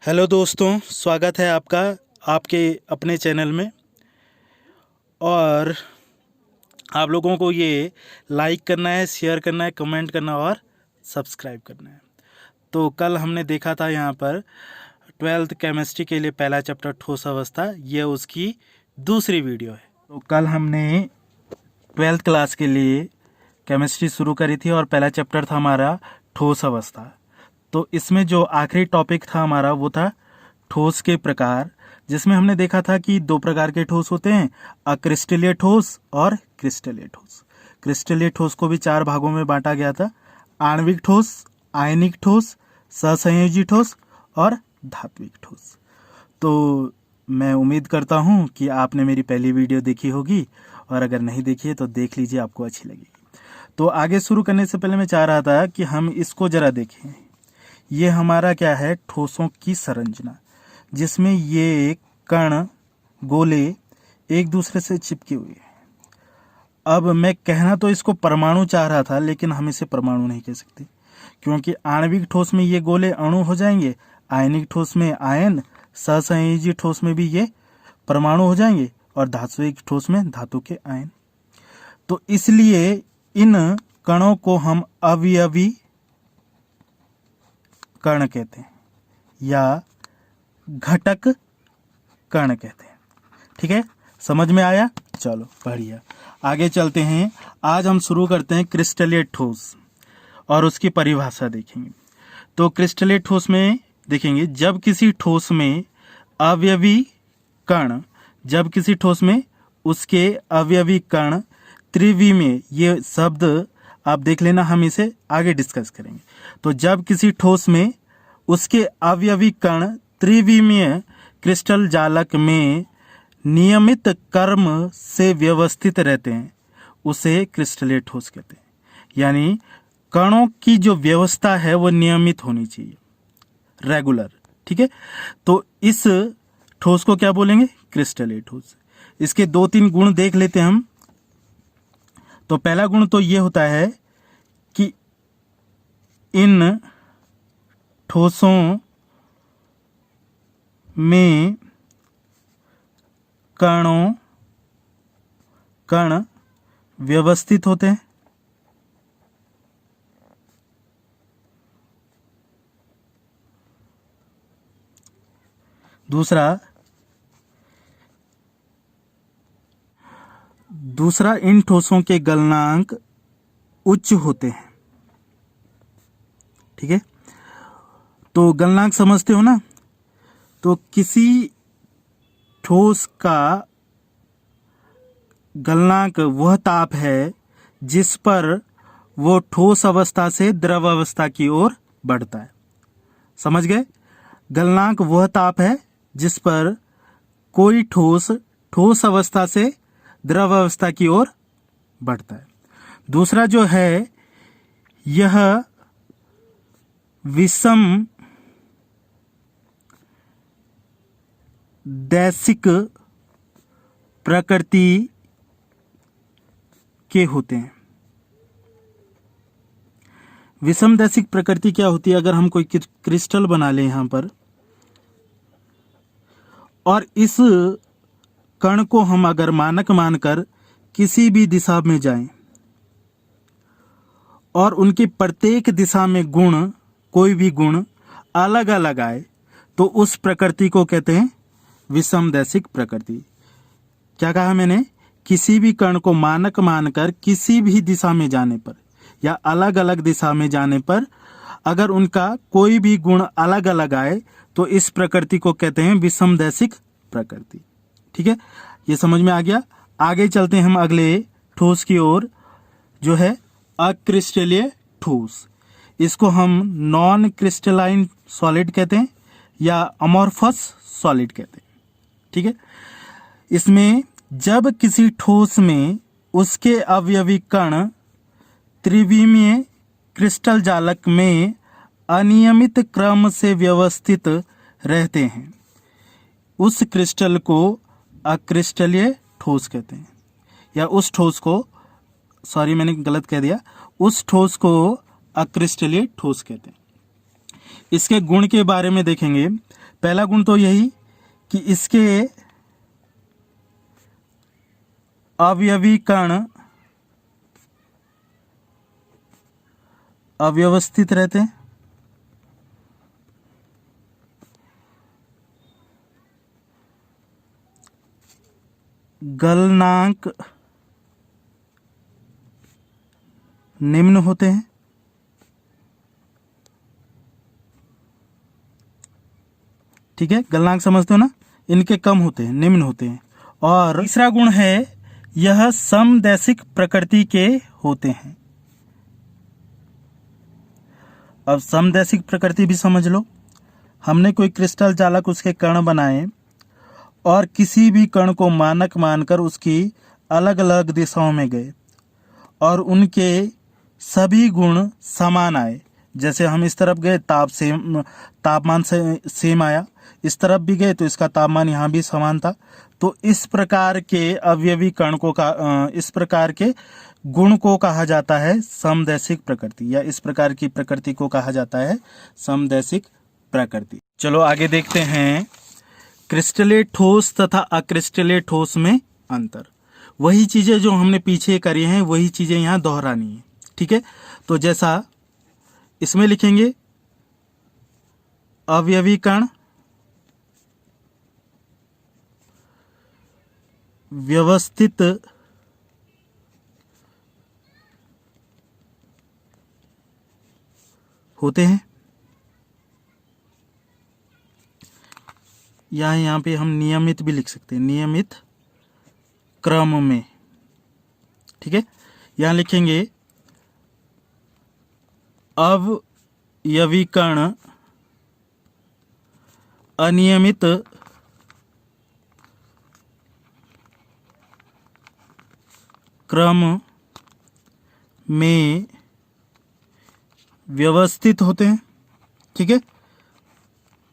Hello दोस्तों, स्वागत है आपका आपके अपने चैनल में। और आप लोगों को ये लाइक करना है, शेयर करना है, कमेंट करना और सब्सक्राइब करना है। तो कल हमने देखा था यहाँ पर 12th केमिस्ट्री के लिए पहला चैप्टर ठोस अवस्था, ये उसकी दूसरी वीडियो है। तो कल हमने 12th क्लास के लिए केमिस्ट्री शुरू करी थी और पहला चैप्टर था हमारा ठोस अवस्था। तो इसमें जो आखिरी टॉपिक था हमारा वो था ठोस के प्रकार, जिसमें हमने देखा था कि दो प्रकार के ठोस होते हैं, अक्रिस्टलीय ठोस और क्रिस्टलीय ठोस। क्रिस्टलीय ठोस को भी चार भागों में बांटा गया था: आणविक ठोस, आयनिक ठोस, सहसंयोजी ठोस और धात्विक ठोस। तो मैं उम्मीद करता हूँ कि आपने मेरी पहली वीडियो देखी होगी, और अगर नहीं देखी है तो देख लीजिए, आपको अच्छी लगेगी। तो आगे शुरू करने से पहले मैं चाह रहा था कि हम इसको जरा देखें। ये हमारा क्या है, ठोसों की संरचना, जिसमें ये कण गोले एक दूसरे से चिपके हुए हैं। अब मैं कहना तो इसको परमाणु चाह रहा था, लेकिन हम इसे परमाणु नहीं कह सकते, क्योंकि आणविक ठोस में ये गोले अणु हो जाएंगे, आयनिक ठोस में आयन, सहसंयोजी ठोस में भी ये परमाणु हो जाएंगे, और धात्विक ठोस में धातु के आयन। तो इसलिए इन कणों को हम अवयवी कण कहते हैं या घटक कण कहते हैं। ठीक है, समझ में आया? चलो बढ़िया, आगे चलते हैं। आज हम शुरू करते हैं क्रिस्टलीय ठोस और उसकी परिभाषा देखेंगे। तो क्रिस्टलीय ठोस में देखेंगे, जब किसी ठोस में अवयवी कण, जब किसी ठोस में उसके अवयवी कण त्रिविमीय, ये शब्द आप देख लेना, हम इसे आगे डिस्कस करेंगे। तो जब किसी ठोस में उसके अवयवी कण त्रिविमीय क्रिस्टल जालक में नियमित क्रम से व्यवस्थित रहते हैं, उसे क्रिस्टलीय ठोस कहते हैं। यानी कणों की जो व्यवस्था है वो नियमित होनी चाहिए, रेगुलर। ठीक है, तो इस ठोस को क्या बोलेंगे? क्रिस्टलीय ठोस। इसके दो तीन गुण देख लेते हैं हम। तो पहला गुण तो ये होता है कि इन ठोसों में कण व्यवस्थित होते हैं। दूसरा इन ठोसों के गलनांक उच्च होते हैं। ठीक है, तो गलनांक समझते हो ना? तो किसी ठोस का गलनांक वह ताप है जिस पर वो ठोस अवस्था से द्रव अवस्था की ओर बढ़ता है। समझ गए? गलनांक वह ताप है जिस पर कोई ठोस अवस्था से द्रव अवस्था की ओर बढ़ता है। दूसरा जो है, यह विषम दैशिक प्रकृति के होते हैं। विषम दैशिक प्रकृति क्या होती है? अगर हम कोई क्रिस्टल बना लें यहां पर, और इस कण को हम अगर मानक मानकर किसी भी दिशा में जाएं और उनकी प्रत्येक दिशा में कोई भी गुण अलग अलग आए, तो उस प्रकृति को कहते हैं विषम दैशिक प्रकृति। क्या कहा मैंने? किसी भी कण को मानक मानकर किसी भी दिशा में जाने पर या अलग अलग दिशा में जाने पर अगर उनका कोई भी गुण अलग अलग आए, तो इस प्रकृति को कहते हैं विषम दैशिक प्रकृति। ठीक है, ये समझ में आ गया? आगे चलते हैं हम अगले ठोस की ओर, जो है अक्रिस्टलीय ठोस। इसको हम नॉन क्रिस्टलाइन सॉलिड कहते हैं या अमॉर्फस सॉलिड कहते हैं। ठीक है, इसमें जब किसी ठोस में उसके अवयवी कण त्रिविमीय क्रिस्टल जालक में अनियमित क्रम से व्यवस्थित रहते हैं, उस क्रिस्टल को अक्रिस्टलीय ठोस कहते हैं। या उस ठोस को, सॉरी मैंने गलत कह दिया, उस ठोस को अक्रिस्टलीय ठोस कहते हैं। इसके गुण के बारे में देखेंगे पहला गुण तो यही कि इसके अवयवी कण अव्यवस्थित रहते हैं। गलनांक निम्न होते हैं। ठीक है, गलनांक समझते हो ना, इनके कम होते हैं, निम्न होते हैं। और तीसरा गुण है यह समदैशिक प्रकृति के होते हैं। अब समदैशिक प्रकृति भी समझ लो। हमने कोई क्रिस्टल चालक उसके कण बनाए और किसी भी कण को मानक मानकर उसकी अलग अलग दिशाओं में गए और उनके सभी गुण समान आए। जैसे हम इस तरफ गए, तापमान से सेम आया, इस तरफ भी गए तो इसका तापमान यहाँ भी समान था। तो इस प्रकार के अवयवी कण को इस प्रकार के गुण को कहा जाता है समदैशिक प्रकृति, या इस प्रकार की प्रकृति को कहा जाता है समदैशिक प्रकृति। चलो आगे देखते हैं क्रिस्टलीय ठोस तथा अक्रिस्टलीय ठोस में अंतर। वही चीजें जो हमने पीछे करी हैं वही चीजें यहाँ दोहरानी है। ठीक है, तो जैसा इसमें लिखेंगे अवयवी कण व्यवस्थित होते हैं, या यहाँ पे हम नियमित भी लिख सकते हैं, नियमित क्रम में। ठीक है, यहाँ लिखेंगे अवयवी कण अनियमित क्रम में व्यवस्थित होते हैं। ठीक है,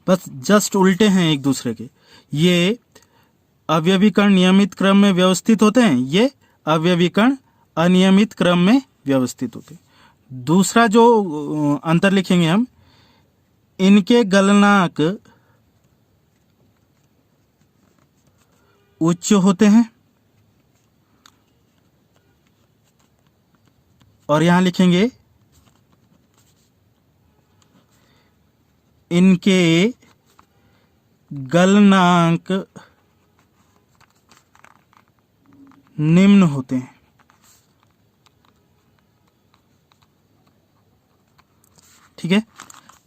बस जस्ट उल्टे हैं एक दूसरे के। ये अवयवी कण नियमित क्रम में व्यवस्थित होते हैं, ये अवयवी कण अनियमित क्रम में व्यवस्थित होते हैं। दूसरा जो अंतर लिखेंगे हम, इनके गलनांक उच्च होते हैं, और यहां लिखेंगे इनके गलनांक निम्न होते हैं। ठीक है,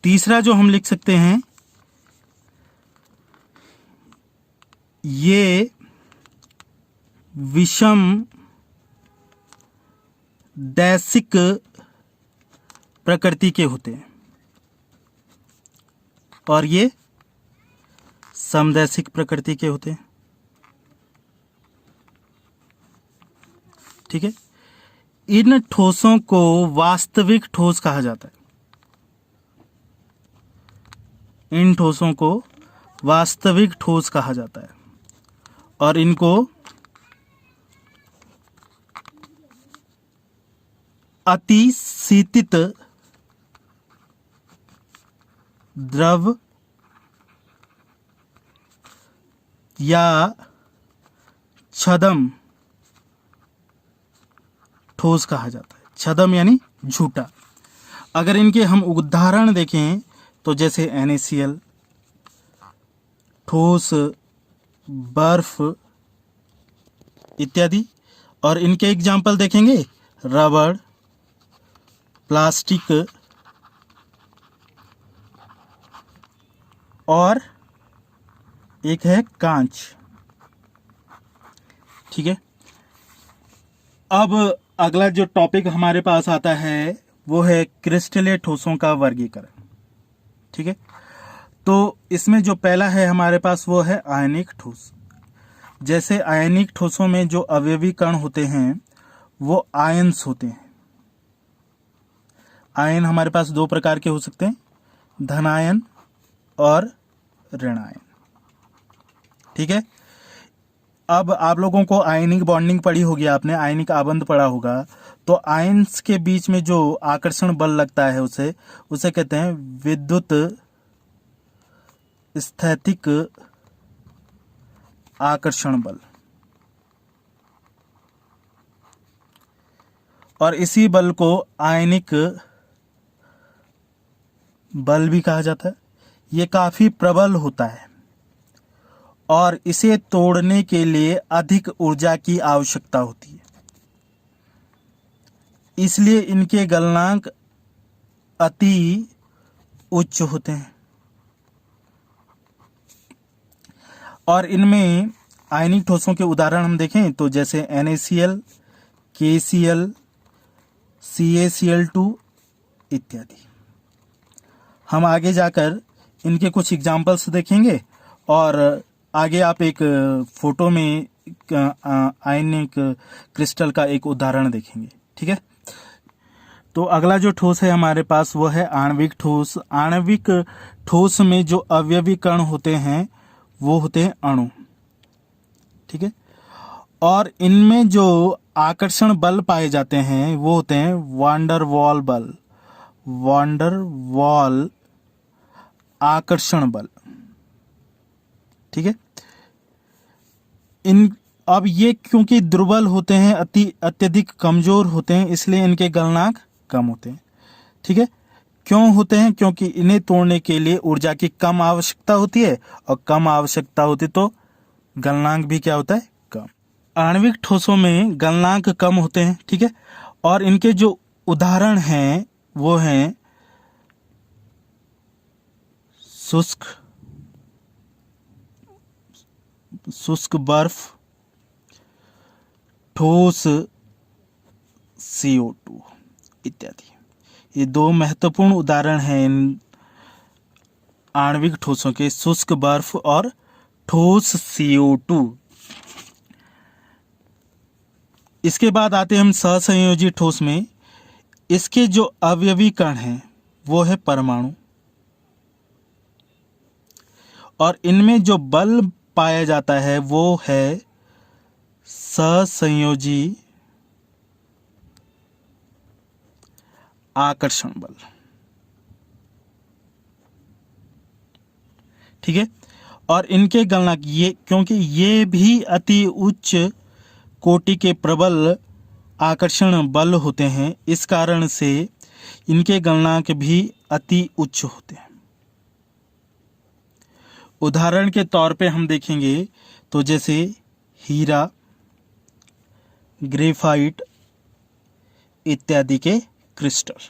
तीसरा जो हम लिख सकते हैं, ये विषम दैशिक प्रकृति के होते हैं और ये समदैशिक प्रकृति के होते हैं। ठीक है, इन ठोसों को वास्तविक ठोस कहा जाता है। इन ठोसों को वास्तविक ठोस कहा जाता है और इनको अतिशीतित द्रव या छदम ठोस कहा जाता है। छदम यानी झूठा। अगर इनके हम उदाहरण देखें तो जैसे NaCl, ठोस, बर्फ इत्यादि, और इनके एग्जाम्पल देखेंगे रबड़, प्लास्टिक और एक है कांच। ठीक है, अब अगला जो टॉपिक हमारे पास आता है वो है क्रिस्टलीय ठोसों का वर्गीकरण। ठीक है, तो इसमें जो पहला है हमारे पास वो है आयनिक ठोस। जैसे आयनिक ठोसों में जो अवयवी कण होते हैं वो आयन्स होते हैं। आयन हमारे पास दो प्रकार के हो सकते हैं, धनायन और ऋणायन। ठीक है, अब आप लोगों को आयनिक बॉन्डिंग पढ़ी होगी, आपने आयनिक आबंध पढ़ा होगा। तो आयन्स के बीच में जो आकर्षण बल लगता है उसे कहते हैं विद्युत स्थैतिक आकर्षण बल, और इसी बल को आयनिक बल भी कहा जाता है। ये काफी प्रबल होता है और इसे तोड़ने के लिए अधिक ऊर्जा की आवश्यकता होती है, इसलिए इनके गलनांक अति उच्च होते हैं। और इनमें आयनिक ठोसों के उदाहरण हम देखें तो जैसे NaCl, KCl, CaCl2 इत्यादि। हम आगे जाकर इनके कुछ एग्जाम्पल्स देखेंगे और आगे आप एक फोटो में आयनिक क्रिस्टल का एक उदाहरण देखेंगे। ठीक है, तो अगला जो ठोस है हमारे पास वो है आणविक ठोस। आणविक ठोस में जो अवयवी कण होते हैं वो होते हैं अणु। ठीक है, और इनमें जो आकर्षण बल पाए जाते हैं वो होते हैं वांडर वॉल बल, वांडर वॉल आकर्षण बल। ठीक है, अब ये क्योंकि दुर्बल होते हैं, अत्यधिक कमजोर होते हैं, इसलिए इनके गलनांक कम होते हैं। ठीक है, क्यों होते हैं? क्योंकि इन्हें तोड़ने के लिए ऊर्जा की कम आवश्यकता होती है, और कम आवश्यकता होती तो गलनांक भी क्या होता है? कम। आणविक ठोसों में गलनांक कम होते हैं। ठीक है, और इनके जो उदाहरण हैं वो हैं शुष्क बर्फ, ठोस CO2 इत्यादि। ये दो महत्वपूर्ण उदाहरण हैं इन आणविक ठोसों के, शुष्क बर्फ और ठोस CO2। इसके बाद आते हैं हम सहसंयोजी ठोस में। इसके जो अवयवी कण हैं वो है परमाणु, और इनमें जो बल पाया जाता है वो है सहसंयोजी आकर्षण बल। ठीक है, और इनके गलनांक ये, क्योंकि ये भी अति उच्च कोटि के प्रबल आकर्षण बल होते हैं, इस कारण से इनके गलनांक भी अति उच्च होते हैं। उदाहरण के तौर पे हम देखेंगे तो जैसे हीरा, ग्रेफाइट इत्यादि के क्रिस्टल,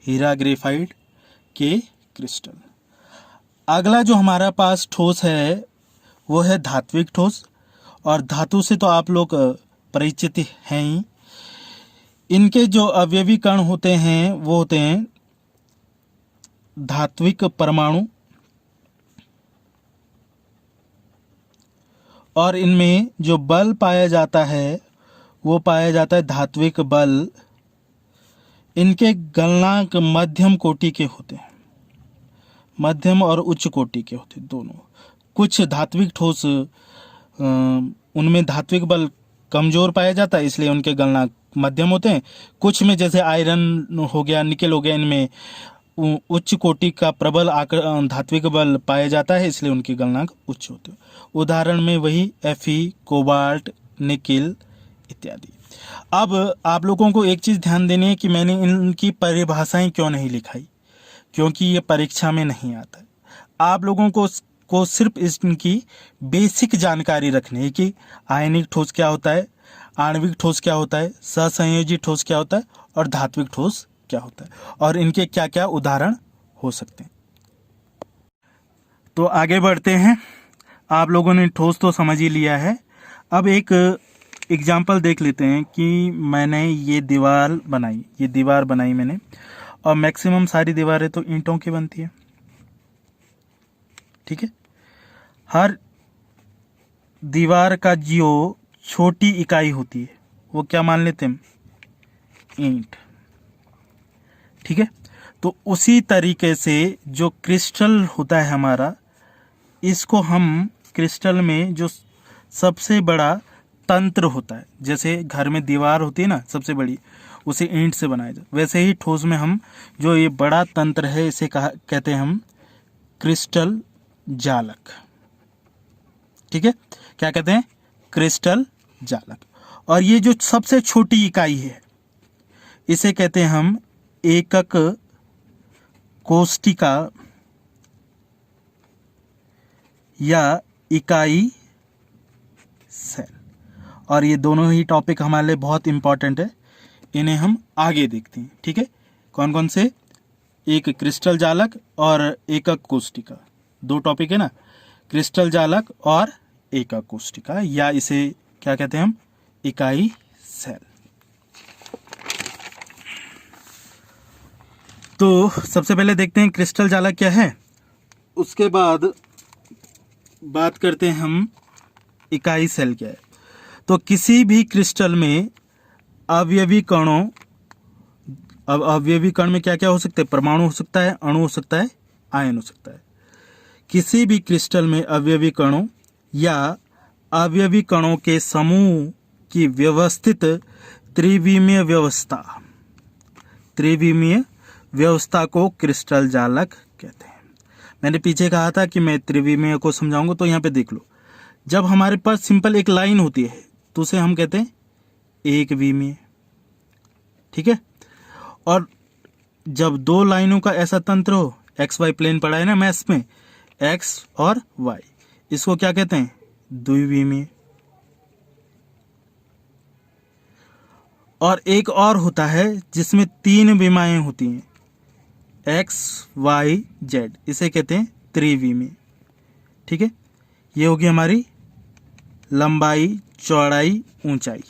हीरा ग्रेफाइट के क्रिस्टल। अगला जो हमारा पास ठोस है वो है धात्विक ठोस, और धातु से तो आप लोग परिचित हैं ही। इनके जो अवयवी कण होते हैं वो होते हैं धात्विक परमाणु, और इनमें जो बल पाया जाता है वो पाया जाता है धात्विक बल। इनके गलनांक मध्यम कोटि के होते हैं, मध्यम और उच्च कोटि के होते हैं दोनों। कुछ धात्विक ठोस उनमें धात्विक बल कमजोर पाया जाता है, इसलिए उनके गलनांक मध्यम होते हैं। कुछ में जैसे आयरन हो गया, निकेल हो गया, इनमें उच्च कोटि का प्रबल धात्विक बल पाया जाता है, इसलिए उनके गलनांक उच्च होते हैं। उदाहरण में वही Fe, कोबाल्ट, निकेल इत्यादि। अब आप लोगों को एक चीज ध्यान देनी है कि मैंने इनकी परिभाषाएं क्यों नहीं लिखाई, क्योंकि ये परीक्षा में नहीं आता है। आप लोगों को सिर्फ इनकी बेसिक जानकारी रखनी है कि आयनिक ठोस क्या होता है, आणविक ठोस क्या होता है, सहसंयोजी ठोस क्या होता है, और धात्विक ठोस क्या होता है, और इनके क्या क्या उदाहरण हो सकते हैं। तो आगे बढ़ते हैं। आप लोगों ने ठोस तो समझ ही लिया है। अब एक एग्जाम्पल देख लेते हैं कि मैंने ये दीवार बनाई मैंने, और मैक्सिमम सारी दीवारें तो ईंटों की बनती है। ठीक है, हर दीवार का जो छोटी इकाई होती है वो क्या मान लेते हैं? ईंट। ठीक है, तो उसी तरीके से जो क्रिस्टल होता है हमारा, इसको हम क्रिस्टल में जो सबसे बड़ा तंत्र होता है, जैसे घर में दीवार होती है ना सबसे बड़ी, उसे ईंट से बनाया जाए, वैसे ही ठोस में हम जो ये बड़ा तंत्र है इसे कहते हैं हम क्रिस्टल जालक। ठीक है, क्या कहते हैं? क्रिस्टल जालक। और ये जो सबसे छोटी इकाई है इसे कहते हैं हम एकक कोष्ठिका या इकाई सेल। और ये दोनों ही टॉपिक हमारे लिए बहुत इंपॉर्टेंट है, इन्हें हम आगे देखते हैं। ठीक है, कौन कौन से? एक क्रिस्टल जालक और एकक कोष्ठिका, दो टॉपिक है ना, क्रिस्टल जालक और एकक कोष्ठिका, या इसे क्या कहते हैं हम? इकाई सेल। तो सबसे पहले देखते हैं क्रिस्टल जालक क्या है, उसके बाद बात करते हैं हम इकाई सेल क्या है। तो किसी भी क्रिस्टल में अवयवी कणों, अब अवयवी कण में क्या क्या हो सकते हैं? परमाणु हो सकता है, अणु हो सकता है, आयन हो सकता है। किसी भी क्रिस्टल में अवयवी कणों या अवयवी कणों के समूह की व्यवस्थित त्रिविमीय व्यवस्था को क्रिस्टल जालक कहते हैं। मैंने पीछे कहा था कि मैं त्रिविमीय को समझाऊंगा, तो यहाँ पे देख लो, जब हमारे पास सिंपल एक लाइन होती है तो उसे हम कहते हैं एक विमीय। ठीक है, और जब दो लाइनों का ऐसा तंत्र हो, एक्स वाई प्लेन पढ़ा है ना मैथ्स में, एक्स और वाई, इसको क्या कहते हैं? द्विविमीय। और एक और होता है जिसमें तीन विमाएं होती हैं, एक्स वाई जेड, इसे कहते हैं त्रिविमीय। ठीक है, ये होगी हमारी लंबाई, चौड़ाई, ऊंचाई।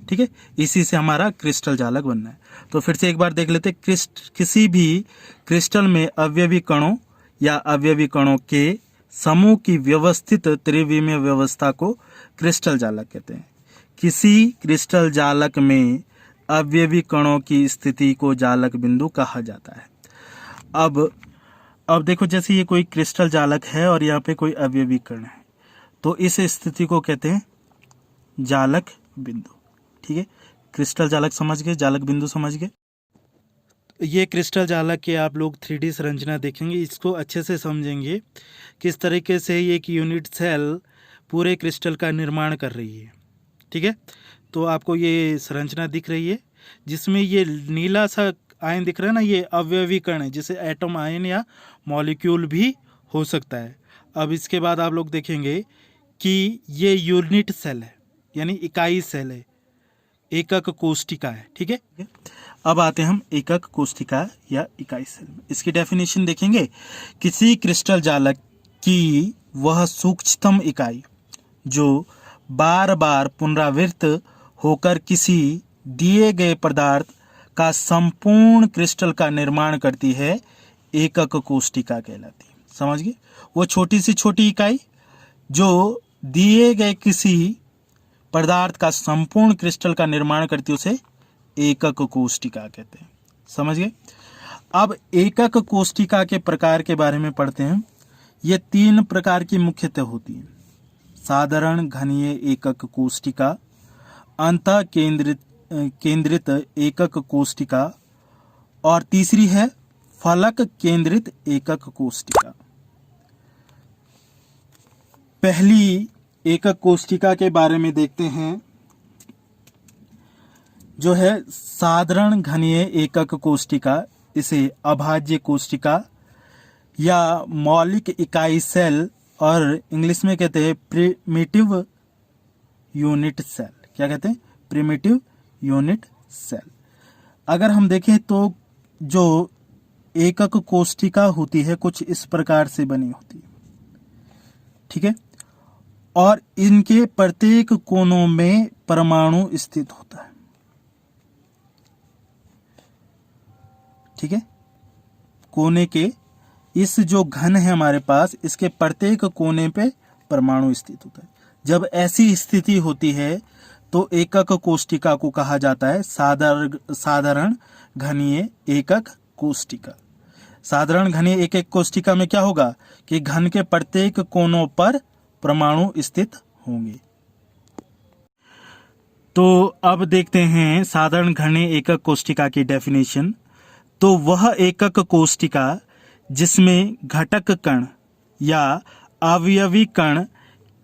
ठीक है, इसी से हमारा क्रिस्टल जालक बनना है। तो फिर से एक बार देख लेते, किसी भी क्रिस्टल में अवयवी कणों या अवयवी कणों के समूह की व्यवस्थित त्रिविमीय व्यवस्था को क्रिस्टल जालक कहते हैं। किसी क्रिस्टल जालक में अवयवी कणों की स्थिति को जालक बिंदु कहा जाता है। अब देखो, जैसे ये कोई क्रिस्टल जालक है और यहाँ पे कोई अवयवी कण है, तो इस स्थिति को कहते हैं जालक बिंदु। ठीक है, क्रिस्टल जालक समझ गए, जालक बिंदु समझ गए। ये क्रिस्टल जालक के आप लोग 3D संरचना देखेंगे, इसको अच्छे से समझेंगे किस तरीके से एक यूनिट सेल पूरे क्रिस्टल का निर्माण कर रही है। ठीक है, तो आपको ये संरचना दिख रही है जिसमें ये नीला सा आयन दिख रहा है ना, ये अवयवी कण है, जिसे एटम आयन या मॉलिक्यूल भी हो सकता है। अब इसके बाद आप लोग देखेंगे कि ये यूनिट सेल है, यानी इकाई सेल है, एकक कोष्ठिका है। ठीक है, अब आते हैं हम एकक कोष्ठिका या इकाई सेल में। इसकी डेफिनेशन देखेंगे, किसी क्रिस्टल जालक की वह सूक्ष्मतम इकाई जो बार बार पुनरावृत्त होकर किसी दिए गए पदार्थ का संपूर्ण क्रिस्टल का निर्माण करती है, एकक कोष्ठिका कहलाती है। समझ गए? वो छोटी से छोटी इकाई जो दिए गए किसी पदार्थ का संपूर्ण क्रिस्टल का निर्माण करती है, उसे एकक कोष्ठिका कहते हैं। समझ गए? अब एकक कोष्ठिका के प्रकार के बारे में पढ़ते हैं। ये 3 प्रकार की मुख्यतः होती है: साधारण घनीय एकक कोष्ठिका, अंतः केंद्रित एकक कोष्ठिका, और तीसरी है फलक केंद्रित एकक कोष्ठिका। पहली एकक कोष्ठिका के बारे में देखते हैं, जो है साधारण घनीय एकक कोष्ठिका। इसे अभाज्य कोष्ठिका या मौलिक इकाई सेल, और इंग्लिश में कहते हैं प्रिमिटिव यूनिट सेल। क्या कहते हैं? Primitive unit cell. अगर हम देखें तो जो एकक कोष्ठिका होती है कुछ इस प्रकार से बनी होती है। ठीक है, और इनके प्रत्येक कोनों में परमाणु स्थित होता है। ठीक है, कोने के इस जो घन है हमारे पास, इसके प्रत्येक कोने पे परमाणु स्थित होता है। जब ऐसी स्थिति होती है तो एकक कोष्ठिका को कहा जाता है साधारण घनीय एकक कोष्ठिका। साधारण घनीय एकक कोष्ठिका में क्या होगा कि घन के प्रत्येक कोनों पर परमाणु स्थित होंगे। तो अब देखते हैं साधारण घनीय एकक कोष्ठिका की डेफिनेशन। तो वह एकक कोष्ठिका जिसमें घटक कण या अवयवी कण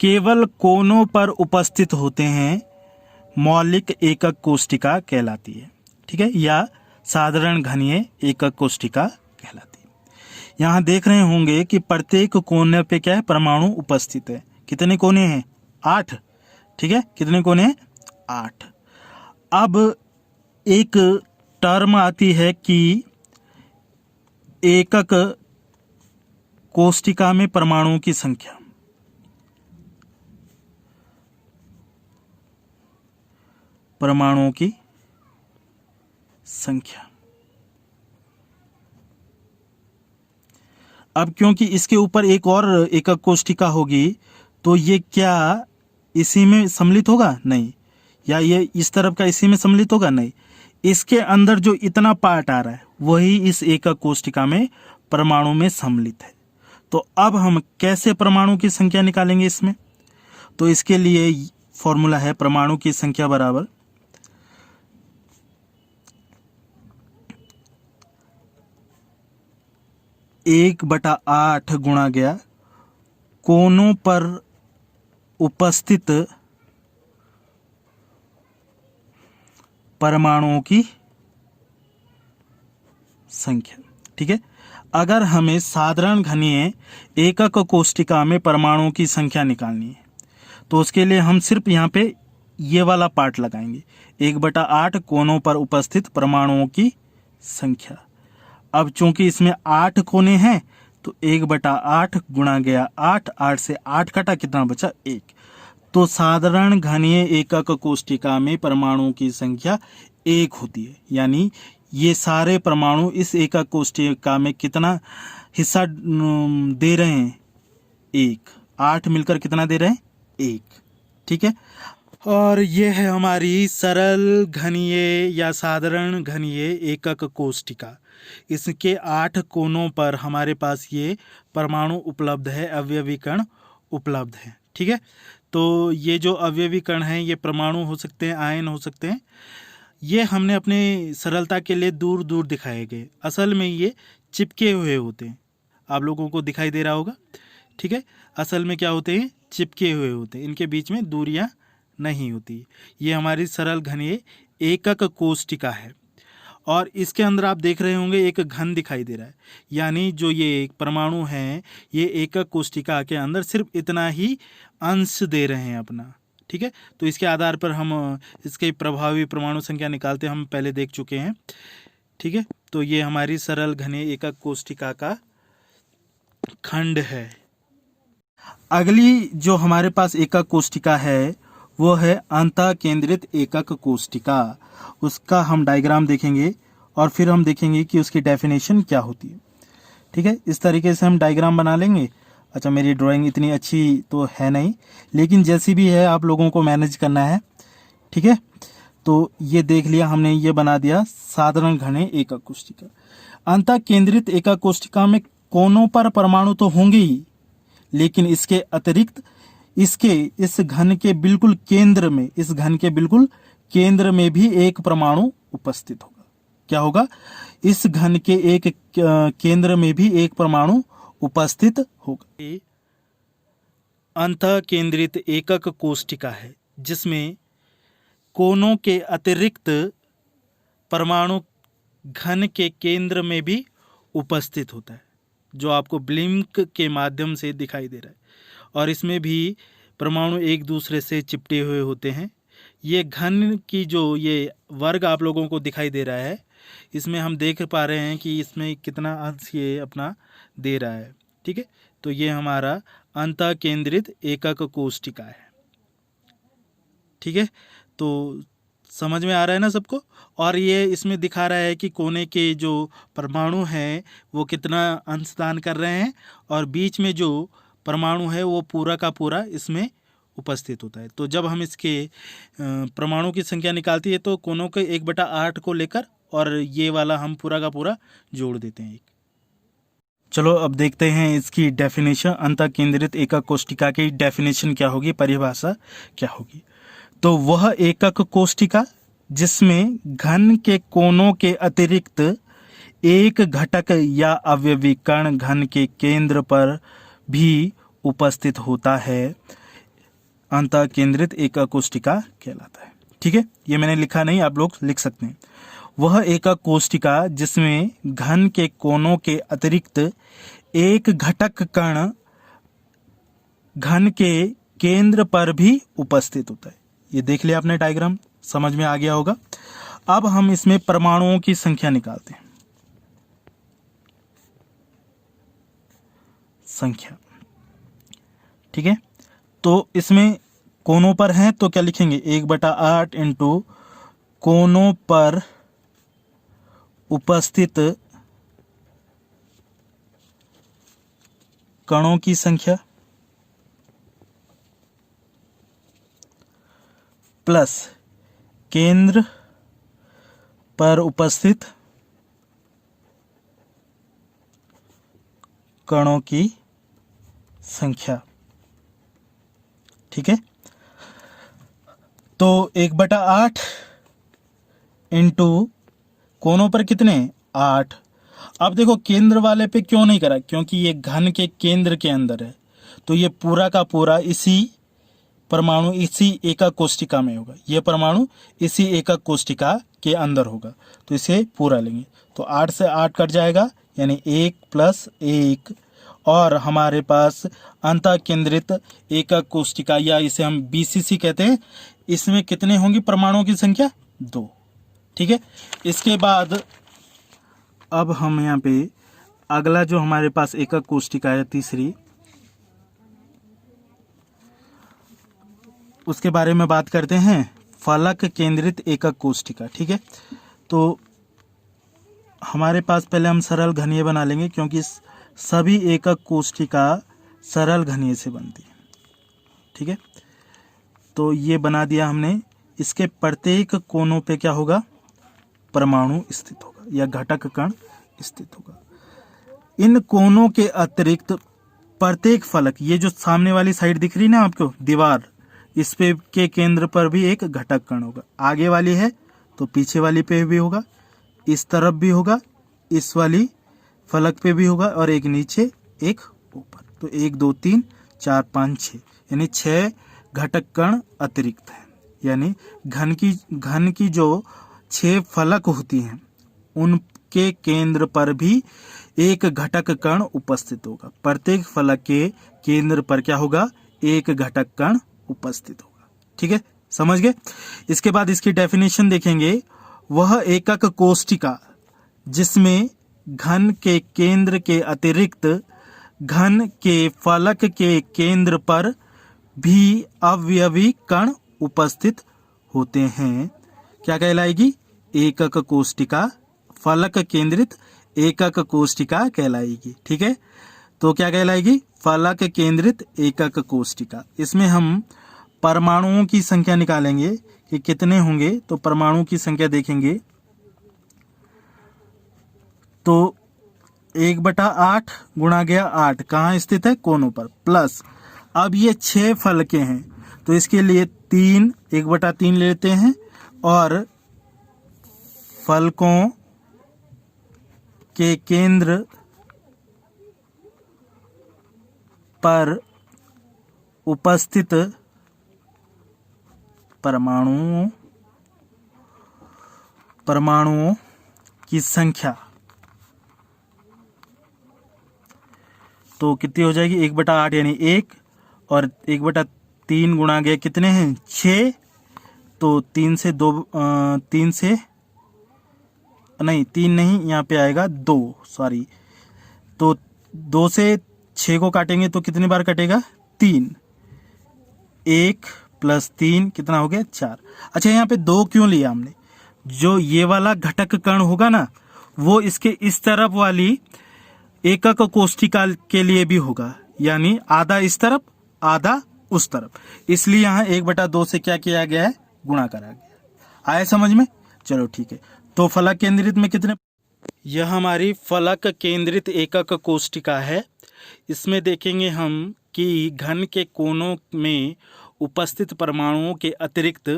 केवल कोनों पर उपस्थित होते हैं मौलिक एकक कोष्ठिका कहलाती है। ठीक है, या साधारण घनीय एकक कोष्ठिका कहलाती है। यहाँ देख रहे होंगे कि प्रत्येक कोने पे क्या है, परमाणु उपस्थित है। कितने कोने हैं? 8। ठीक है, कितने कोने हैं? 8। अब एक टर्म आती है कि एकक कोष्ठिका में परमाणुओं की संख्या। परमाणुओं की संख्या। अब क्योंकि इसके ऊपर एक और एकक कोष्ठिका होगी तो ये क्या इसी में सम्मिलित होगा? नहीं। या ये इस तरफ का इसी में सम्मिलित होगा? नहीं। इसके अंदर जो इतना पार्ट आ रहा है वही इस एकक कोष्ठिका में परमाणु में सम्मिलित है। तो अब हम कैसे परमाणु की संख्या निकालेंगे इसमें? तो इसके लिए फॉर्मूला है परमाणु की संख्या बराबर 1/8 गुणा गया कोनों पर उपस्थित परमाणुओं की संख्या। ठीक है, अगर हमें साधारण घनीय एकक कोष्ठिका में परमाणुओं की संख्या निकालनी है तो उसके लिए हम सिर्फ यहाँ पे ये वाला पार्ट लगाएंगे, 1/8 कोनों पर उपस्थित परमाणुओं की संख्या। अब चूंकि इसमें 8 कोने हैं तो 1/8 गुणा गया 8, 8 से 8 कटा, कितना बचा? 1। तो साधारण घनीय एकक कोष्ठिका में परमाणुओं की संख्या 1 होती है। यानी ये सारे परमाणु इस एकक कोष्ठिका में कितना हिस्सा दे रहे हैं? 1। 8 मिलकर कितना दे रहे हैं? 1। ठीक है, और ये है हमारी सरल घनीय या साधारण घनीय एकक कोष्ठिका। इसके 8 कोनों पर हमारे पास ये परमाणु उपलब्ध है, अवयवी कण उपलब्ध है। ठीक है, तो ये जो अवयवी कण हैं ये परमाणु हो सकते हैं, आयन हो सकते हैं। ये हमने अपने सरलता के लिए दूर दूर दिखाए गए, असल में ये चिपके हुए होते हैं। आप लोगों को दिखाई दे रहा होगा। ठीक है, असल में क्या होते हैं? चिपके हुए होते हैं, इनके बीच में दूरियां नहीं होती। ये हमारी सरल घनीय एकक कोष्ठिका है और इसके अंदर आप देख रहे होंगे एक घन दिखाई दे रहा है। यानी जो ये परमाणु हैं ये एकक कोष्ठिका के अंदर सिर्फ इतना ही अंश दे रहे हैं अपना। ठीक है, तो इसके आधार पर हम इसके प्रभावी परमाणु संख्या निकालते हम पहले देख चुके हैं। ठीक है, तो ये हमारी सरल घनीय एकक कोष्ठिका का खंड है। अगली जो हमारे पास एकक कोष्ठिका है वो है अंतः केंद्रित एकक कोष्ठिका। उसका हम डायग्राम देखेंगे और फिर हम देखेंगे कि उसकी डेफिनेशन क्या होती है। ठीक है, इस तरीके से हम डायग्राम बना लेंगे। अच्छा, मेरी ड्राइंग इतनी अच्छी तो है नहीं, लेकिन जैसी भी है आप लोगों को मैनेज करना है। ठीक है, तो ये देख लिया हमने, ये बना दिया साधारण घनीय एकक कोष्ठिका। अंतः केंद्रित एकक कोष्ठिका में कोनों पर परमाणु तो होंगे ही, लेकिन इसके अतिरिक्त इस घन के बिल्कुल केंद्र में, इस घन के बिल्कुल केंद्र में भी एक परमाणु उपस्थित होगा। क्या होगा? इस घन के एक केंद्र में भी एक परमाणु उपस्थित होगा। अंतः केंद्रित एकक कोष्ठिका है जिसमें कोनों के अतिरिक्त परमाणु घन के केंद्र में भी उपस्थित होता है, जो आपको ब्लिंक के माध्यम से दिखाई दे रहा है। और इसमें भी परमाणु एक दूसरे से चिपटे हुए होते हैं। ये घन की जो ये वर्ग आप लोगों को दिखाई दे रहा है, इसमें हम देख पा रहे हैं कि इसमें कितना अंश ये अपना दे रहा है। ठीक है, तो ये हमारा अंतः केंद्रित एकक कोष्ठिका है। ठीक है, तो समझ में आ रहा है ना सबको? और ये इसमें दिखा रहा है कि कोने के जो परमाणु हैं वो कितना अंशदान कर रहे हैं और बीच में जो परमाणु है वो पूरा का पूरा इसमें उपस्थित होता है। तो जब हम इसके परमाणु की संख्या निकालती है तो कोनों के 1/8 को लेकर और ये वाला हम पूरा का पूरा जोड़ देते हैं। चलो अब देखते हैं इसकी डेफिनेशन। अंतः केंद्रित एकक कोष्ठिका की डेफिनेशन क्या होगी, परिभाषा क्या होगी? तो वह एकक कोष्ठिका जिसमें घन के कोनों के अतिरिक्त एक घटक या अवयवी कण घन के केंद्र पर भी उपस्थित होता है अंतः केंद्रित एकक कोष्ठिका कहलाता है। ठीक है, ये मैंने लिखा नहीं, आप लोग लिख सकते हैं। वह एकक कोष्ठिका जिसमें घन के कोनों के अतिरिक्त एक घटक कण घन के केंद्र पर भी उपस्थित होता है। ये देख लिया आपने, डायग्राम समझ में आ गया होगा। अब हम इसमें परमाणुओं की संख्या निकालते हैं। संख्या, ठीक है, तो इसमें कोनों पर हैं तो क्या लिखेंगे, 1/8 इंटू कोनों पर उपस्थित कणों की संख्या प्लस केंद्र पर उपस्थित कणों की संख्या। ठीक है, तो 1/8 इंटू कोनों पर कितने, 8। अब देखो केंद्र वाले पे क्यों नहीं करा, क्योंकि ये घन के केंद्र के अंदर है, तो ये पूरा का पूरा इसी परमाणु इसी एकक कोष्ठिका में होगा। ये परमाणु इसी एकक कोष्ठिका के अंदर होगा, तो इसे पूरा लेंगे। तो 8 से 8 कट जाएगा, यानी 1 + 1, और हमारे पास अंतः केंद्रित एकक कोष्ठिका या इसे हम BCC कहते हैं, इसमें कितने होंगी परमाणुओं की संख्या, 2। ठीक है, इसके बाद अब हम यहाँ पे अगला जो हमारे पास एकक कोष्ठिका है तीसरी, उसके बारे में बात करते हैं, फलक केंद्रित एकक कोष्ठिका। ठीक है, तो हमारे पास पहले हम सरल घनीय बना लेंगे, क्योंकि सभी एकक कोष्ठिका सरल घनीय से बनती है। ठीक है, तो ये बना दिया हमने। इसके प्रत्येक कोनों पे क्या होगा, परमाणु स्थित होगा या घटक कण स्थित होगा। इन कोनों के अतिरिक्त प्रत्येक फलक, ये जो सामने वाली साइड दिख रही है ना आपको दीवार, इस पे के केंद्र पर भी एक घटक कण होगा। आगे वाली है तो पीछे वाली पे भी होगा, इस तरफ भी होगा, इस वाली फलक पे भी होगा, और एक नीचे एक ऊपर। तो 1 2 3 4 5 6, यानी 6 घटक कण अतिरिक्त है। यानी घन की जो 6 फलक होती हैं उनके केंद्र पर भी एक घटक कण उपस्थित होगा। प्रत्येक फलक के केंद्र पर क्या होगा, एक घटक कण उपस्थित होगा। ठीक है, समझ गए। इसके बाद इसकी डेफिनेशन देखेंगे। वह एकक कोष्ठिका जिसमें घन के केंद्र के अतिरिक्त घन के फलक के केंद्र पर भी अवयवी कण उपस्थित होते हैं, क्या कहलाएगी, एकक कोष्ठिका, फलक केंद्रित एकक कोष्ठिका कहलाएगी। ठीक है, तो क्या कहलाएगी, फलक केंद्रित एकक कोष्ठिका। इसमें हम परमाणुओं की संख्या निकालेंगे कि कितने होंगे। तो परमाणु की संख्या देखेंगे तो 1/8 गुणा गया 8, कहाँ स्थित है, कोनों पर, प्लस अब ये 6 फलकें हैं तो इसके लिए 3 1/3 लेते हैं, और फलकों के केंद्र पर उपस्थित परमाणुओं की संख्या तो कितनी हो जाएगी, 1/8 यानी 1, और 1/3 गुणा गया कितने हैं, 6, तो 3 से 3 नहीं, यहाँ पे आएगा 2, सॉरी, तो 2 से 6 को काटेंगे तो कितनी बार कटेगा, 3, 1 + 3 कितना हो गया, 4। अच्छा, यहाँ पे 2 क्यों लिया हमने, जो ये वाला घटक कण होगा ना, वो इसके इस तरफ वाली एकक कोष्ठिका के लिए भी होगा, यानी आधा इस तरफ आधा उस तरफ, इसलिए यहाँ 1/2 से क्या किया गया है, गुणा करा गया। आया समझ में, चलो ठीक है। तो फलक केंद्रित में कितने, यह हमारी फलक केंद्रित एकक कोष्ठिका है। इसमें देखेंगे हम कि घन के कोनों में उपस्थित परमाणुओं के अतिरिक्त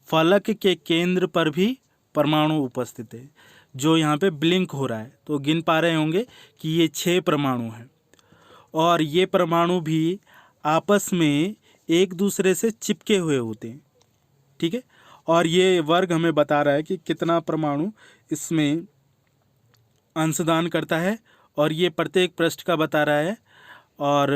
फलक के केंद्र पर भी परमाणु उपस्थित है, जो यहाँ पे ब्लिंक हो रहा है, तो गिन पा रहे होंगे कि ये 6 परमाणु हैं। और ये परमाणु भी आपस में एक दूसरे से चिपके हुए होते हैं, ठीक है। और ये वर्ग हमें बता रहा है कि कितना परमाणु इसमें अंशदान करता है, और ये प्रत्येक पृष्ठ का बता रहा है। और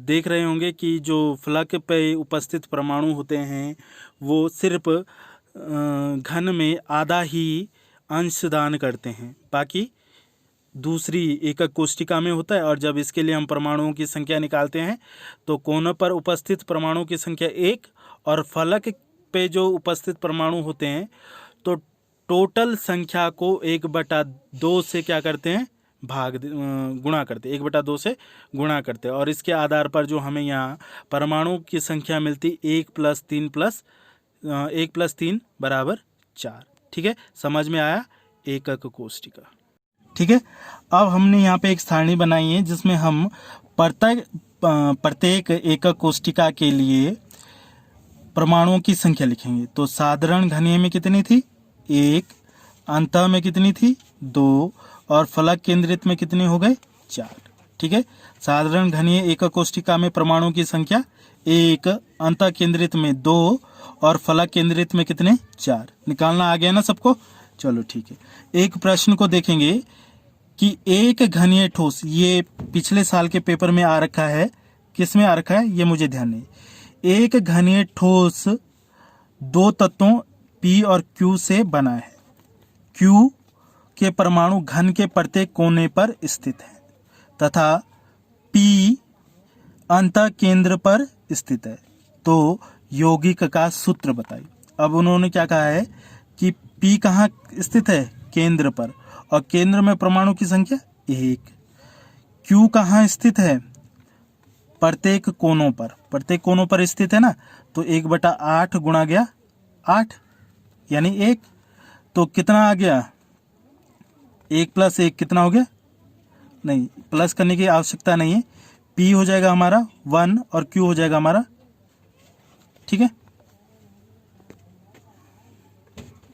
देख रहे होंगे कि जो फलक पे उपस्थित परमाणु होते हैं वो सिर्फ घन में आधा ही अंशदान करते हैं, बाकी दूसरी एकक कोष्टिका में होता है। और जब इसके लिए हम परमाणुओं की संख्या निकालते हैं तो कोनों पर उपस्थित परमाणुओं की संख्या 1 और फलक पे जो उपस्थित परमाणु होते हैं तो टोटल संख्या को 1/2 से क्या करते हैं, गुणा करते, 1/2 से गुणा करते। और इसके आधार पर जो हमें यहाँ परमाणु की संख्या मिलती 1 + 3 = 4। ठीक है, समझ में आया एकक कोष्टिका। ठीक है, अब हमने यहाँ पे एक सारणी बनाई है जिसमें हम प्रत्येक एकक कोष्टिका के लिए परमाणुओं की संख्या लिखेंगे। तो साधारण घनीय में कितनी थी 1, अंतः में कितनी थी 2 और फलक केंद्रित में कितने हो गए 4। ठीक है, साधारण घनीय एकक कोष्टिका में परमाणुओं की संख्या 1, अंतः केंद्रित में 2 और फलक केंद्रित में कितने 4। निकालना आ गया ना सबको। चलो ठीक है, एक प्रश्न को देखेंगे कि एक घनीय ठोस, ये पिछले साल के पेपर में आ रखा है, किस में आ रखा है ये मुझे ध्यान नहीं। एक घनीय ठोस 2 तत्वों P और Q से बना है। Q के परमाणु घन के प्रत्येक कोने पर स्थित है तथा P अंतः केंद्र पर स्थित है। तो यौगिक का सूत्र बताइए। अब उन्होंने क्या कहा है कि P कहाँ स्थित है, केंद्र पर, और केंद्र में परमाणु की संख्या 1। Q कहाँ स्थित है, प्रत्येक कोनों पर, प्रत्येक कोनों पर स्थित है ना। तो 1/8 गुणा गया 8 यानी 1। तो कितना आ गया, 1 + 1 कितना हो गया, नहीं प्लस करने की आवश्यकता नहीं है। P हो जाएगा हमारा 1 और Q हो जाएगा हमारा, ठीक है,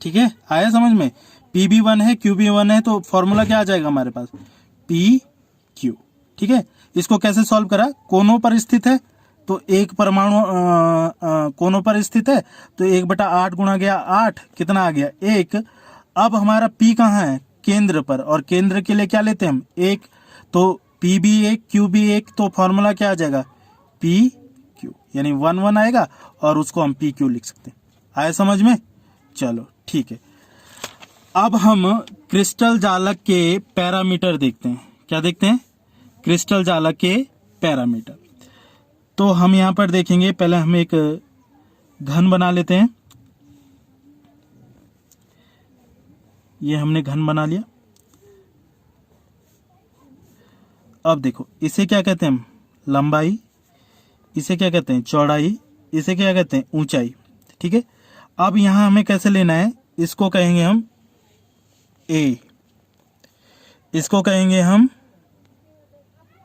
ठीक है, आया समझ में। P भी 1 है, Q भी 1 है, तो फॉर्मूला क्या आ जाएगा हमारे पास PQ। ठीक है, इसको कैसे सॉल्व करा, कोनों पर स्थित है तो एक परमाणु कोनों पर स्थित है तो 1/8 गुणा गया 8, कितना आ गया 1। अब हमारा P कहाँ है, केंद्र पर, और केंद्र के लिए क्या लेते हैं हम 1, तो P भी 1 Q भी 1, तो फॉर्मूला क्या आ जाएगा PQ, यानी 1 1 आएगा और उसको हम PQ लिख सकते हैं। आया समझ में। चलो ठीक है, अब हम क्रिस्टल जालक के पैरामीटर देखते हैं। क्या देखते हैं, क्रिस्टल जालक के पैरामीटर। तो हम यहां पर देखेंगे, पहले हम एक घन बना लेते हैं। ये हमने घन बना लिया। अब देखो इसे क्या कहते हैं हम, लंबाई, इसे क्या कहते हैं चौड़ाई, इसे क्या कहते हैं ऊंचाई। ठीक है, अब यहां हमें कैसे लेना है, इसको कहेंगे हम A, इसको कहेंगे हम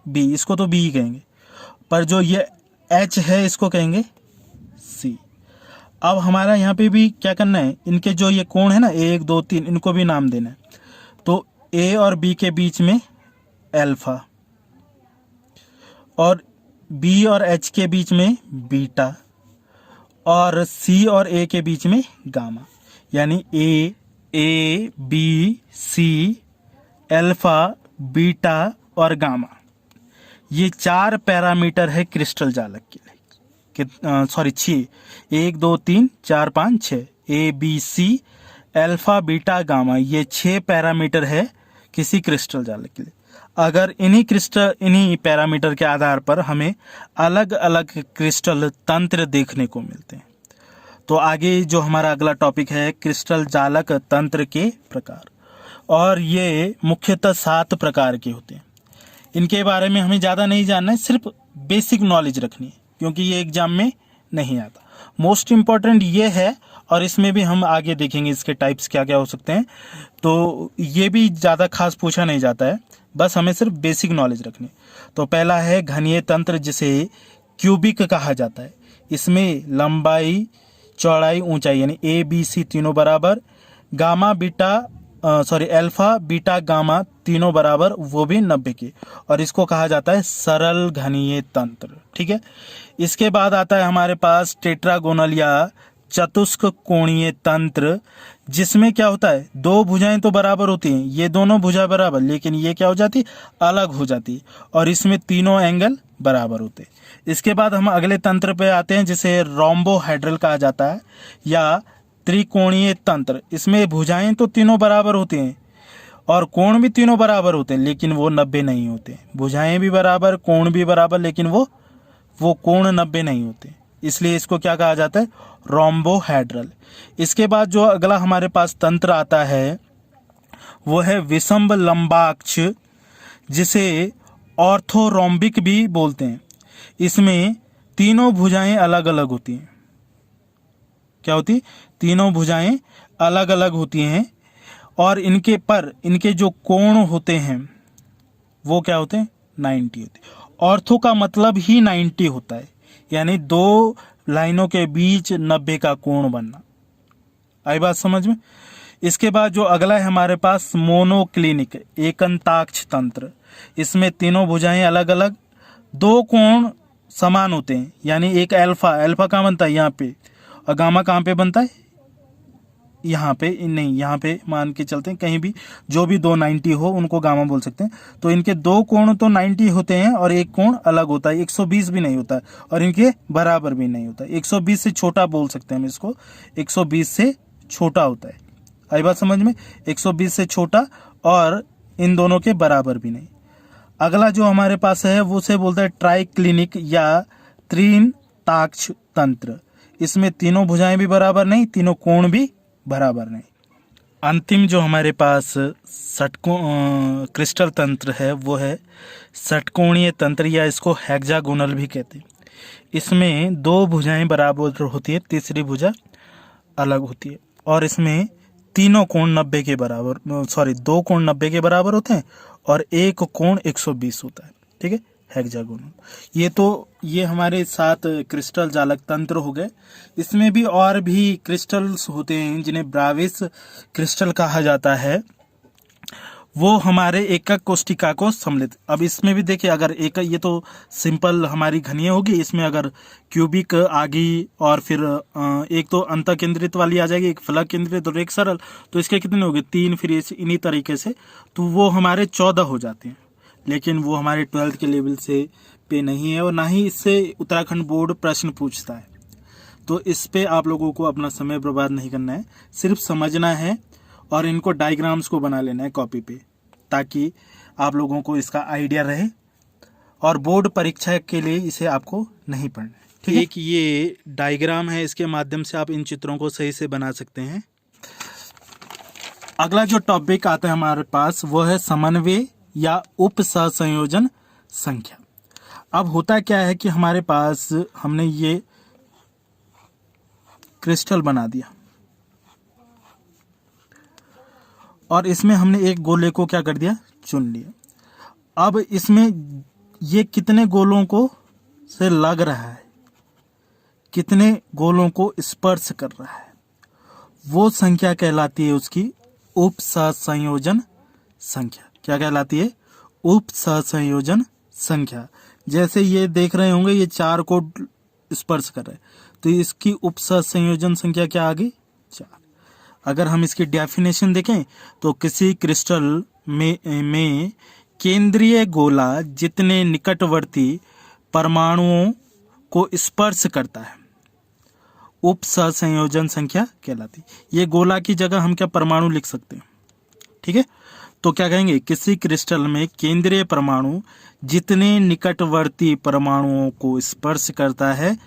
B, इसको तो B ही कहेंगे, पर जो ये H है इसको कहेंगे C। अब हमारा यहाँ पे भी क्या करना है, इनके जो ये कोण है ना 1 2 3, इनको भी नाम देना है। तो A और B के बीच में अल्फा, और B और H के बीच में बीटा, और C और A के बीच में गामा। यानी A B C alpha beta और गामा, ये 4 पैरामीटर है क्रिस्टल जालक के लिए। Sorry 6, 1 2 3 4 5 6, A B C alpha beta gamma, ये 6 पैरामीटर है किसी क्रिस्टल जालक के लिए। अगर इन्हीं पैरामीटर के आधार पर हमें अलग अलग क्रिस्टल तंत्र देखने को मिलते हैं। तो आगे जो हमारा अगला टॉपिक है क्रिस्टल जालक तंत्र के प्रकार, और ये मुख्यतः 7 प्रकार के होते हैं। इनके बारे में हमें ज़्यादा नहीं जानना है, सिर्फ बेसिक नॉलेज रखनी है, क्योंकि ये एग्जाम में नहीं आता। मोस्ट इम्पॉर्टेंट ये है, और इसमें भी हम आगे देखेंगे इसके टाइप्स क्या क्या हो सकते हैं। तो ये भी ज़्यादा खास पूछा नहीं जाता है, बस हमें सिर्फ बेसिक नॉलेज रखनी। तो पहला है घनीय तंत्र, जिसे क्यूबिक कहा जाता है। इसमें लंबाई चौड़ाई ऊंचाई यानी A B C तीनों बराबर, gamma beta alpha beta gamma तीनों बराबर, वो भी 90 के, और इसको कहा जाता है सरल घनीय तंत्र। ठीक है, इसके बाद आता है हमारे पास टेट्रागोनल या चतुष्क कोणीय तंत्र, जिसमें क्या होता है, दो भुजाएं तो बराबर होती हैं, ये दोनों भुजा बराबर, लेकिन ये क्या हो जाती, अलग हो जाती, और इसमें तीनों एंगल बराबर होते। इसके बाद हम अगले तंत्र पे आते हैं जिसे रोम्बोहेड्रल कहा जाता है या त्रिकोणीय तंत्र। इसमें भुजाएं तो तीनों बराबर होती हैं और कोण भी तीनों बराबर होते हैं, लेकिन वो 90 नहीं होते। भुजाएं भी बराबर, कोण भी बराबर, लेकिन वो कोण 90 नहीं होते, इसलिए इसको क्या कहा जाता है, रोम्बोहेड्रल। इसके बाद जो अगला हमारे पास तंत्र आता है वो है विषम लंबाक्ष, जिसे ऑर्थोरोम्बिक भी बोलते हैं। इसमें तीनों भुजाएं अलग अलग होती हैं। क्या होती, तीनों भुजाएं अलग अलग होती हैं, और इनके जो कोण होते हैं वो क्या होते हैं, 90 होते हैं। ऑर्थो का मतलब ही 90 होता है, यानी दो लाइनों के बीच 90 का कोण बनना। आई बात समझ में। इसके बाद जो अगला है हमारे पास मोनोक्लिनिक एकंताक्ष तंत्र। इसमें तीनों भुजाएं अलग अलग, दो कोण समान होते हैं, यानी एक अल्फा कहाँ बनता है, यहाँ पे, और गामा कहाँ पे बनता है, यहाँ पे नहीं, यहाँ पे मान के चलते हैं, कहीं भी जो भी दो 90 हो उनको गामा बोल सकते हैं। तो इनके दो कोण तो 90 होते हैं और एक कोण अलग होता है, 120 भी नहीं होता है, और इनके बराबर भी नहीं होता है। 120 से छोटा बोल सकते हैं हम इसको, 120 से छोटा होता है। आई बात समझ में, 120 से छोटा, और इन दोनों के बराबर भी नहीं। अगला जो हमारे पास है वो से बोलता है ट्राइक्लिनिक या त्रिताक्ष तंत्र। इसमें तीनों भुजाएं भी बराबर नहीं, तीनों कोण भी बराबर नहीं। अंतिम जो हमारे पास क्रिस्टल तंत्र है वो है षटकोणीय तंत्र, या इसको हेक्सागोनल भी कहते हैं। इसमें दो भुजाएं बराबर होती है, तीसरी भुजा अलग होती है, और इसमें तीनों कोण 90 के बराबर, दो कोण 90 के बराबर होते हैं और एक कोण 120 होता है। ठीक है, हेक्सागोनल। ये हमारे 7 क्रिस्टल जालक तंत्र हो गए। इसमें भी और भी क्रिस्टल्स होते हैं जिन्हें ब्राविस क्रिस्टल कहा जाता है, वो हमारे एकक कोष्टिका को सम्मिलित। अब इसमें भी देखिए, अगर एक, ये तो सिंपल हमारी घनीय होगी, इसमें अगर क्यूबिक आ गई और फिर एक तो अंत केंद्रित वाली आ जाएगी, एक फलक केंद्रित और एक सरल, तो इसके कितने हो गए, 3, फिर इन्हीं तरीके से, तो वो हमारे 14 हो जाते हैं। लेकिन वो हमारे 12th के लेवल से पे नहीं है, और ना ही इससे उत्तराखंड बोर्ड प्रश्न पूछता है। तो इस पे आप लोगों को अपना समय बर्बाद नहीं करना है, सिर्फ समझना है और इनको डायग्राम्स को बना लेना है कॉपी पे, ताकि आप लोगों को इसका आइडिया रहे, और बोर्ड परीक्षा के लिए इसे आपको नहीं पढ़ना है। ठीक है, एक ये डायग्राम है, इसके माध्यम से आप इन चित्रों को सही से बना सकते हैं। अगला जो टॉपिक आता है हमारे पास वो है समन्वय या उप सहसंयोजन संख्या। अब होता क्या है कि हमारे पास हमने ये क्रिस्टल बना दिया और इसमें हमने एक गोले को क्या कर दिया, चुन लिया। अब इसमें ये कितने गोलों को से लग रहा है, कितने गोलों को स्पर्श कर रहा है, वो संख्या कहलाती है उसकी उप सहसंयोजन संख्या। क्या कहलाती है, उप सहसंयोजन संख्या। जैसे ये देख रहे होंगे, ये 4 को स्पर्श कर रहे हैं, तो इसकी उप सहसंयोजन संख्या क्या आ गई, 4। अगर हम इसकी डेफिनेशन देखें तो किसी क्रिस्टल में केंद्रीय गोला जितने निकटवर्ती परमाणुओं को स्पर्श करता है, उप सहसंयोजन संख्या कहलाती है। ये गोला की जगह हम क्या परमाणु लिख सकते हैं। ठीक है, तो क्या कहेंगे, किसी क्रिस्टल में केंद्रीय परमाणु जितने निकटवर्ती परमाणुओं को स्पर्श करता है,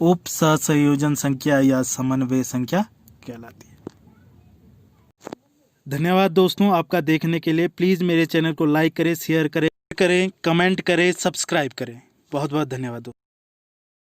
उप सहसंयोजन संख्या या समन्वय संख्या कहलाती है। धन्यवाद दोस्तों आपका देखने के लिए। प्लीज़ मेरे चैनल को लाइक करें, शेयर करें, कमेंट करें, सब्सक्राइब करें। बहुत बहुत धन्यवाद दोस्तों।